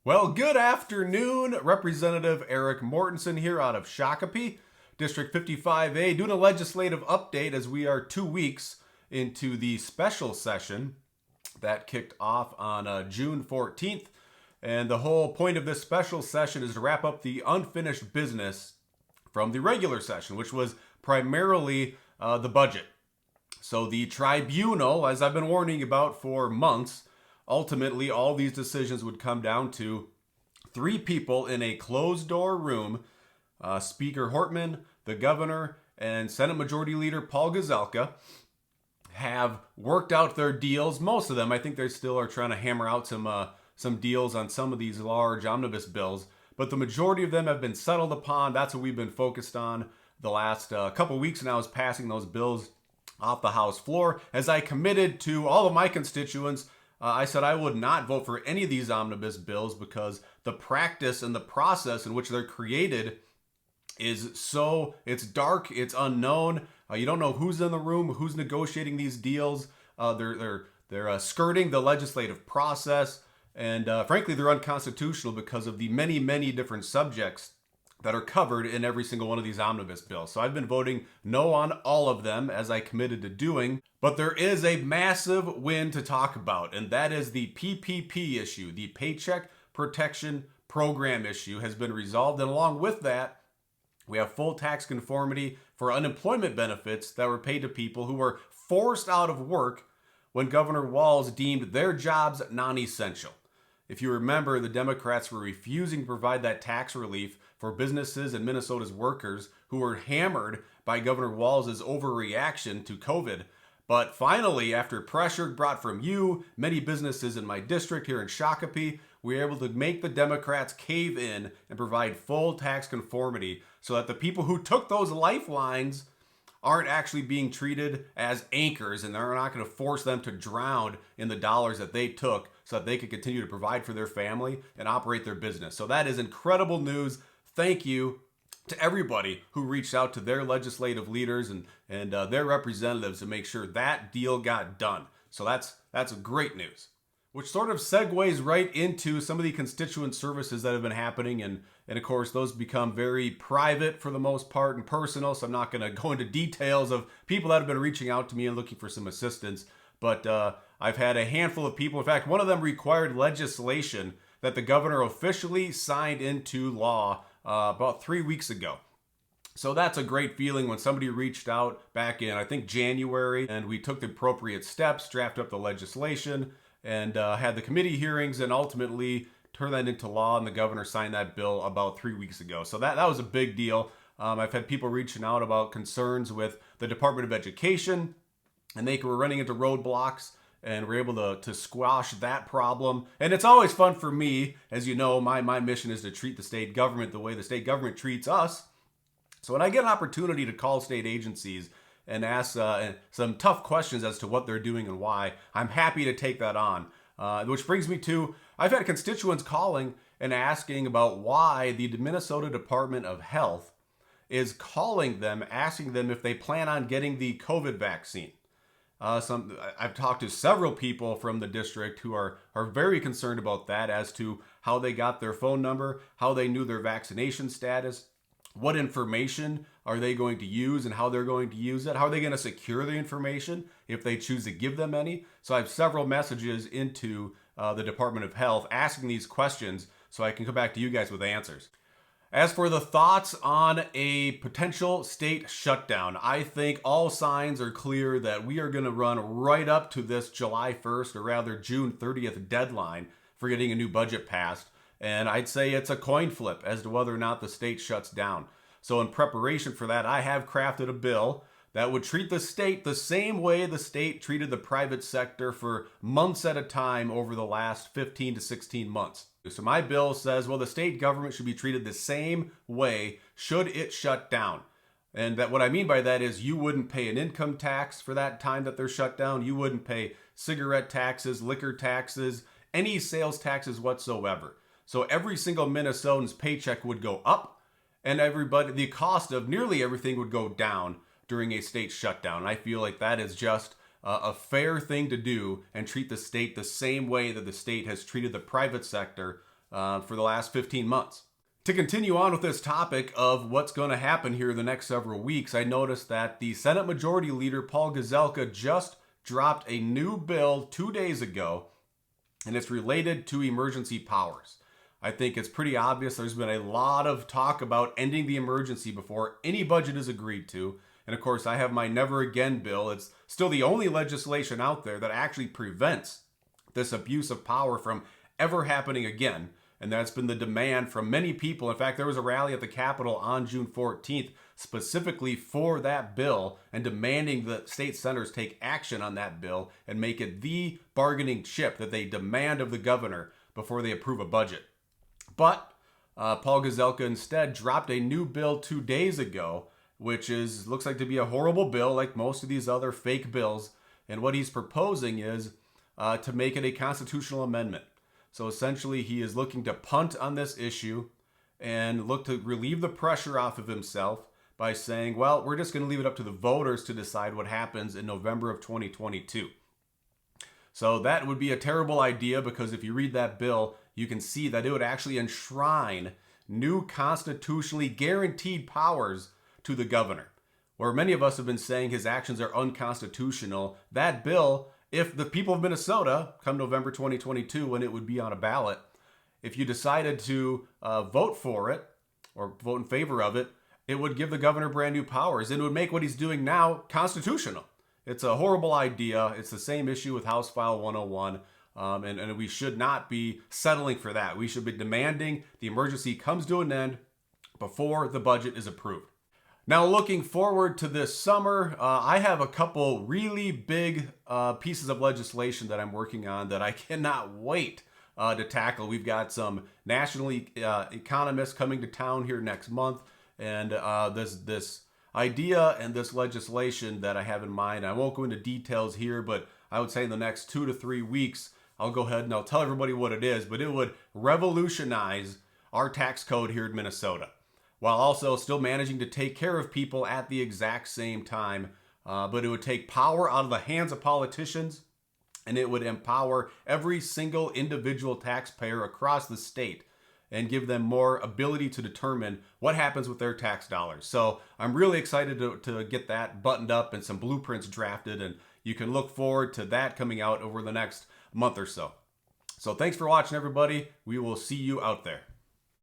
Well, good afternoon. Representative Eric Mortensen here out of Shakopee, District 55A, doing a legislative update as we are 2 weeks into the special session that kicked off on June 14th. And the whole point of this special session is to wrap up the unfinished business from the regular session, which was primarily the budget. So the tribunal, as I've been warning about for months, ultimately all these decisions would come down to three people in a closed door room: Speaker Hortman, the governor, and Senate Majority Leader Paul Gazelka have worked out their deals. Most of them, I think they still are trying to hammer out some deals on some of these large omnibus bills, but the majority of them have been settled upon. That's what we've been focused on the last couple weeks now, is passing those bills off the House floor. As I committed to all of my constituents, I said I would not vote for any of these omnibus bills because the practice and the process in which they're created it's dark, it's unknown. You don't know who's in the room, who's negotiating these deals. They're skirting the legislative process, and frankly, they're unconstitutional because of the many different subjects that are covered in every single one of these omnibus bills. So I've been voting no on all of them, as I committed to doing. But there is a massive win to talk about, and that is the PPP issue. The Paycheck Protection Program issue has been resolved, and along with that, we have full tax conformity for unemployment benefits that were paid to people who were forced out of work when Governor Walz deemed their jobs non-essential. If you remember, the Democrats were refusing to provide that tax relief for businesses and Minnesota's workers who were hammered by Governor Walz's overreaction to COVID. But finally, after pressure brought from you, many businesses in my district here in Shakopee, we were able to make the Democrats cave in and provide full tax conformity so that the people who took those lifelines aren't actually being treated as anchors, and they're not going to force them to drown in the dollars that they took so that they can continue to provide for their family and operate their business. So that is incredible news. Thank you to everybody who reached out to their legislative leaders and their representatives to make sure that deal got done. So that's great news. Which sort of segues right into some of the constituent services that have been happening. And of course, those become very private for the most part and personal. So I'm not going to go into details of people that have been reaching out to me and looking for some assistance. But I've had a handful of people. In fact, one of them required legislation that the governor officially signed into law about 3 weeks ago. So that's a great feeling when somebody reached out back in, I think, January, and we took the appropriate steps, drafted up the legislation, and had the committee hearings, and ultimately turned that into law, and the governor signed that bill about 3 weeks ago. So that was a big deal. I've had people reaching out about concerns with the Department of Education, and they were running into roadblocks, and we're able to squash that problem. And it's always fun for me. As you know, my mission is to treat the state government the way the state government treats us. So when I get an opportunity to call state agencies and ask some tough questions as to what they're doing and why, I'm happy to take that on. Which brings me to, I've had constituents calling and asking about why the Minnesota Department of Health is calling them, asking them if they plan on getting the COVID vaccine. I've talked to several people from the district who are very concerned about that, as to how they got their phone number, how they knew their vaccination status, what information are they going to use and how they're going to use it, how are they going to secure the information if they choose to give them any. So I have several messages into the Department of Health asking these questions so I can come back to you guys with answers. As for the thoughts on a potential state shutdown, I think all signs are clear that we are going to run right up to this July 1st, or rather June 30th deadline for getting a new budget passed. And I'd say it's a coin flip as to whether or not the state shuts down. So in preparation for that, I have crafted a bill that would treat the state the same way the state treated the private sector for months at a time over the last 15 to 16 months. So my bill says, well, the state government should be treated the same way should it shut down. And that what I mean by that is you wouldn't pay an income tax for that time that they're shut down. You wouldn't pay cigarette taxes, liquor taxes, any sales taxes whatsoever. So every single Minnesotan's paycheck would go up, and the cost of nearly everything would go down during a state shutdown. And I feel like that is just a fair thing to do and treat the state the same way that the state has treated the private sector for the last 15 months. To continue on with this topic of what's going to happen here in the next several weeks, I noticed that the Senate Majority Leader Paul Gazelka just dropped a new bill 2 days ago, and it's related to emergency powers. I think it's pretty obvious there's been a lot of talk about ending the emergency before any budget is agreed to. And of course, I have my Never Again bill. It's still the only legislation out there that actually prevents this abuse of power from ever happening again. And that's been the demand from many people. In fact, there was a rally at the Capitol on June 14th specifically for that bill and demanding that state senators take action on that bill and make it the bargaining chip that they demand of the governor before they approve a budget. But Paul Gazelka instead dropped a new bill 2 days ago, which looks like to be a horrible bill like most of these other fake bills. And what he's proposing is to make it a constitutional amendment. So essentially, he is looking to punt on this issue and look to relieve the pressure off of himself by saying, well, we're just going to leave it up to the voters to decide what happens in November of 2022. So that would be a terrible idea, because if you read that bill, you can see that it would actually enshrine new constitutionally guaranteed powers to the governor. Where many of us have been saying his actions are unconstitutional, that bill, if the people of Minnesota, come November 2022, when it would be on a ballot, if you decided to vote for it or vote in favor of it, it would give the governor brand new powers, and it would make what he's doing now constitutional. It's a horrible idea. It's the same issue with House File 101, and we should not be settling for that. We should be demanding the emergency comes to an end before the budget is approved. Now, looking forward to this summer, I have a couple really big pieces of legislation that I'm working on that I cannot wait to tackle. We've got some national economists coming to town here next month, and this idea and this legislation that I have in mind, I won't go into details here, but I would say in the next 2 to 3 weeks, I'll go ahead and I'll tell everybody what it is, but it would revolutionize our tax code here in Minnesota, while also still managing to take care of people at the exact same time. But it would take power out of the hands of politicians, and it would empower every single individual taxpayer across the state and give them more ability to determine what happens with their tax dollars. So I'm really excited to get that buttoned up and some blueprints drafted, and you can look forward to that coming out over the next month or so. So thanks for watching, everybody. We will see you out there.